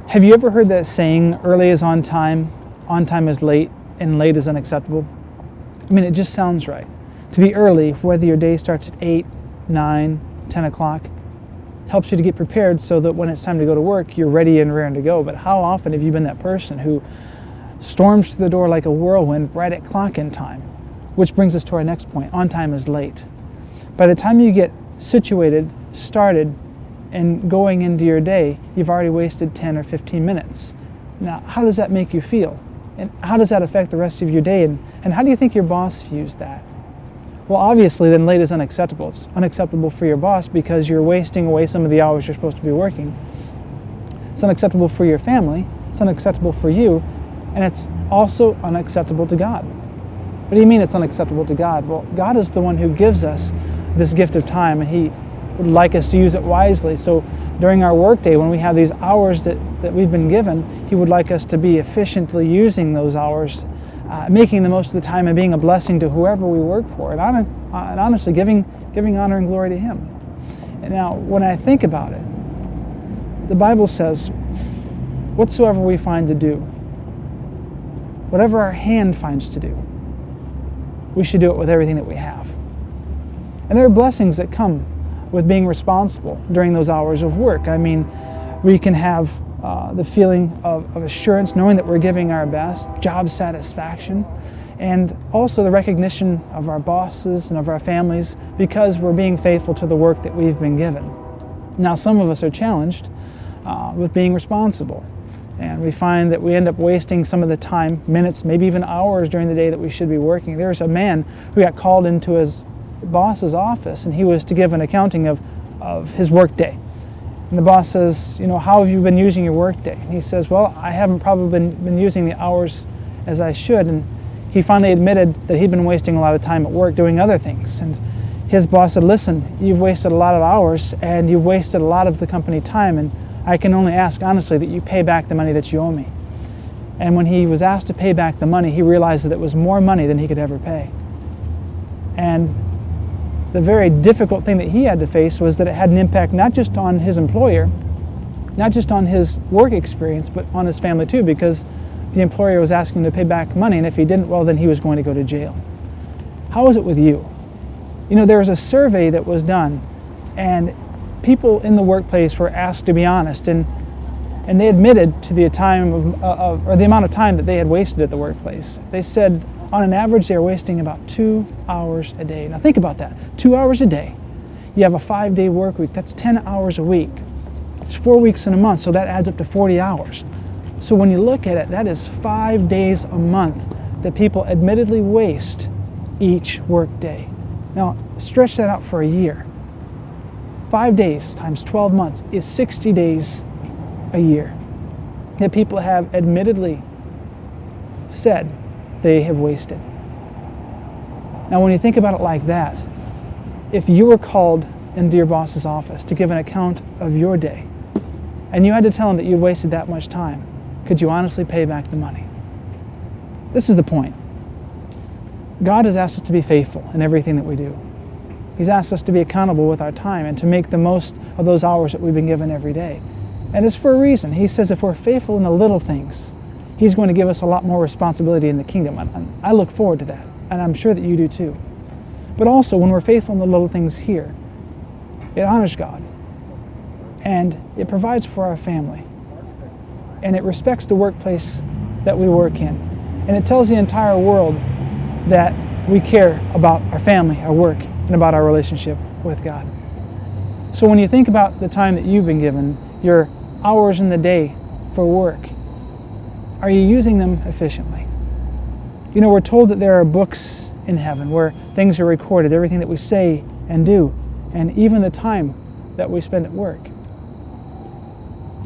Have you ever heard that saying, early is on time is late, and late is unacceptable? I mean, it just sounds right. To be early, whether your day starts at 8, 9, 10 o'clock, helps you to get prepared so that when it's time to go to work, you're ready and raring to go. But how often have you been that person who storms through the door like a whirlwind right at clock-in time? Which brings us to our next point, on time is late. By the time you get situated, started, and going into your day, you've already wasted 10 or 15 minutes. Now, how does that make you feel? And how does that affect the rest of your day? And how do you think your boss views that? Well, obviously, then late is unacceptable. It's unacceptable for your boss because you're wasting away some of the hours you're supposed to be working. It's unacceptable for your family. It's unacceptable for you. And it's also unacceptable to God. What do you mean it's unacceptable to God? Well, God is the one who gives us this gift of time, and He would like us to use it wisely. So during our workday, when we have these hours that we've been given, He would like us to be efficiently using those hours, making the most of the time and being a blessing to whoever we work for, and honestly giving honor and glory to Him. And now, when I think about it, the Bible says, whatsoever we find to do, whatever our hand finds to do, we should do it with everything that we have. And there are blessings that come with being responsible during those hours of work. I mean, we can have the feeling of assurance, knowing that we're giving our best, job satisfaction, and also the recognition of our bosses and of our families because we're being faithful to the work that we've been given. Now, some of us are challenged with being responsible, and we find that we end up wasting some of the time, minutes, maybe even hours during the day that we should be working. There's a man who got called into his boss's office, and he was to give an accounting of his work day. And the boss says, how have you been using your work day? And he says, well, I haven't probably been using the hours as I should. And he finally admitted that he'd been wasting a lot of time at work doing other things. And his boss said, listen, you've wasted a lot of hours and you've wasted a lot of the company time, and I can only ask honestly that you pay back the money that you owe me. And when he was asked to pay back the money, he realized that it was more money than he could ever pay. And the very difficult thing that he had to face was that it had an impact not just on his employer, not just on his work experience, but on his family too, because the employer was asking him to pay back money, and if he didn't, well, then he was going to go to jail. How is it with you? There was a survey that was done, and people in the workplace were asked to be honest, and they admitted to the time or the amount of time that they had wasted at the workplace. They said, on an average, they're wasting about 2 hours a day. Now think about that, 2 hours a day. You have a 5-day work week, that's 10 hours a week. It's 4 weeks in a month, so that adds up to 40 hours. So when you look at it, that is 5 days a month that people admittedly waste each work day. Now stretch that out for a year. 5 days times 12 months is 60 days a year that people have admittedly said they have wasted. Now when you think about it like that, if you were called into your boss's office to give an account of your day, and you had to tell him that you'd wasted that much time, could you honestly pay back the money? This is the point. God has asked us to be faithful in everything that we do. He's asked us to be accountable with our time and to make the most of those hours that we've been given every day. And it's for a reason. He says if we're faithful in the little things, He's going to give us a lot more responsibility in the kingdom. And I look forward to that, and I'm sure that you do too. But also, when we're faithful in the little things here, it honors God, and it provides for our family, and it respects the workplace that we work in, and it tells the entire world that we care about our family, our work, and about our relationship with God. So when you think about the time that you've been given, your hours in the day for work, are you using them efficiently? We're told that there are books in heaven where things are recorded, everything that we say and do, and even the time that we spend at work.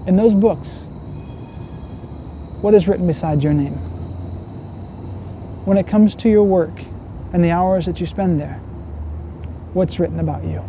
In those books, what is written beside your name? When it comes to your work and the hours that you spend there, what's written about you?